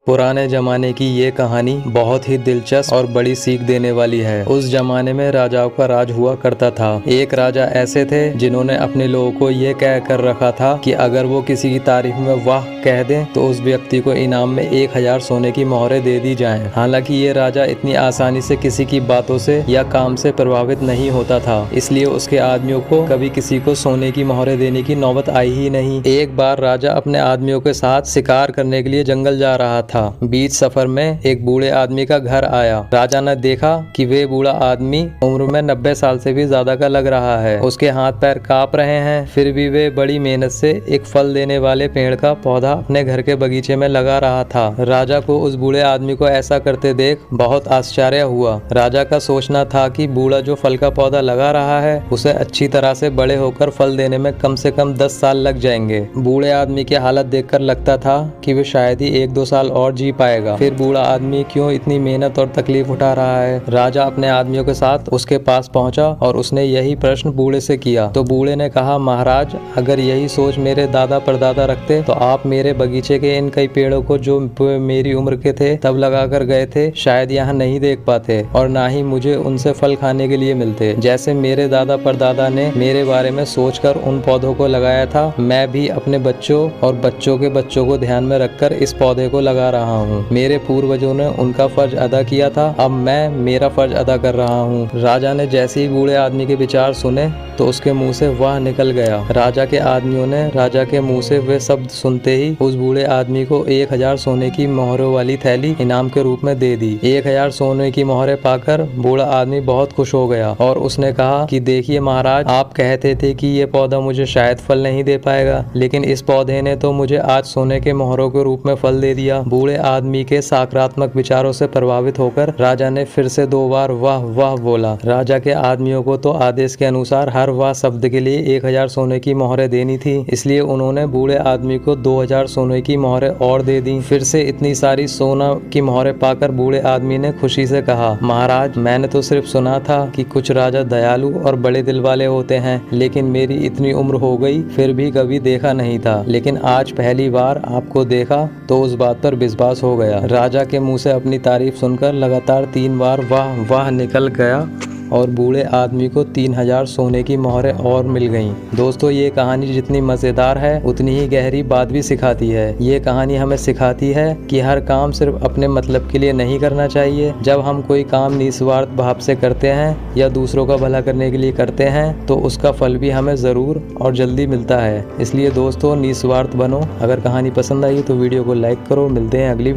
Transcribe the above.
पुराने जमाने की ये कहानी बहुत ही दिलचस्प और बड़ी सीख देने वाली है। उस जमाने में राजाओं का राज हुआ करता था। एक राजा ऐसे थे जिन्होंने अपने लोगों को ये कह कर रखा था कि अगर वो किसी की तारीफ में वाह कह दें तो उस व्यक्ति को इनाम में 1000 सोने की मोहरें दे दी जाएं। हालांकि ये राजा इतनी आसानी से किसी की बातों से या काम से प्रभावित नहीं होता था, इसलिए उसके आदमियों को कभी किसी को सोने की मोहरें देने की नौबत आई ही नहीं। एक बार राजा अपने आदमियों के साथ शिकार करने के लिए जंगल जा रहा था। बीच सफर में एक बूढ़े आदमी का घर आया। राजा ने देखा कि वे बूढ़ा आदमी उम्र में 90 साल से भी ज्यादा का लग रहा है। उसके हाथ पैर कांप रहे हैं, फिर भी वे बड़ी मेहनत से एक फल देने वाले पेड़ का पौधा अपने घर के बगीचे में लगा रहा था। राजा को उस बूढ़े आदमी को ऐसा करते देख बहुत आश्चर्य हुआ। राजा का सोचना था कि बूढ़ा जो फल का पौधा लगा रहा है उसे अच्छी तरह से बड़े होकर फल देने में कम से कम 10 साल लग जाएंगे। बूढ़े आदमी की हालत देखकर लगता था कि वे शायद ही 1-2 साल और जी पाएगा। फिर बूढ़ा आदमी क्यों इतनी मेहनत और तकलीफ उठा रहा है? राजा अपने आदमियों के साथ उसके पास पहुंचा और उसने यही प्रश्न बूढ़े से किया। तो बूढ़े ने कहा, महाराज, अगर यही सोच मेरे दादा परदादा रखते तो आप मेरे बगीचे के इन कई पेड़ों को जो मेरी उम्र के थे तब लगा कर गए थे शायद यहाँ नहीं देख पाते और ना ही मुझे उनसे फल खाने के लिए मिलते। जैसे मेरे दादा परदादा ने मेरे बारे में सोचकर उन पौधों को लगाया था, मैं भी अपने बच्चों और बच्चों के बच्चों को ध्यान में रखकर इस पौधे को लगा रहा हूँ। मेरे पूर्वजों ने उनका फर्ज अदा किया था, अब मैं मेरा फर्ज अदा कर रहा हूँ। राजा ने जैसे ही बूढ़े आदमी के विचार सुने तो उसके मुंह से वाह निकल गया। राजा के आदमियों ने राजा के मुंह से वे शब्द सुनते ही उस बूढ़े आदमी को 1000 सोने की मोहरों वाली थैली इनाम के रूप में दे दी। 1000 सोने की मोहरें पाकर बूढ़ा आदमी बहुत खुश हो गया और उसने कहा कि देखिए महाराज, आप कहते थे कि ये पौधा मुझे शायद फल नहीं दे पाएगा, लेकिन इस पौधे ने तो मुझे आज सोने के मोहरों के रूप में फल दे दिया। बूढ़े आदमी के सकारात्मक विचारों से प्रभावित होकर राजा ने फिर से 2 बार वाह वाह बोला। राजा के आदमियों को तो आदेश के अनुसार हर वाह शब्द के लिए 1000 सोने की मोहरें देनी थी, इसलिए उन्होंने बूढ़े आदमी को 2000 सोने की मोहरें और दे दी। फिर से इतनी सारी सोना की मोहरें पाकर बूढ़े आदमी ने खुशी से कहा, महाराज, मैंने तो सिर्फ सुना था कि कुछ राजा दयालु और बड़े दिल वाले होते हैं, लेकिन मेरी इतनी उम्र हो गई फिर भी कभी देखा नहीं था, लेकिन आज पहली बार आपको देखा तो उस बात पर विश्वास हो गया। राजा के मुंह से अपनी तारीफ सुनकर लगातार 3 बार वाह वाह निकल गया और बूढ़े आदमी को 3000 सोने की मोहरें और मिल गईं। दोस्तों, ये कहानी जितनी मज़ेदार है उतनी ही गहरी बात भी सिखाती है। ये कहानी हमें सिखाती है कि हर काम सिर्फ अपने मतलब के लिए नहीं करना चाहिए। जब हम कोई काम निस्वार्थ भाव से करते हैं या दूसरों का भला करने के लिए करते हैं तो उसका फल भी हमें ज़रूर और जल्दी मिलता है। इसलिए दोस्तों, निस्वार्थ बनो। अगर कहानी पसंद आई तो वीडियो को लाइक करो। मिलते हैं अगली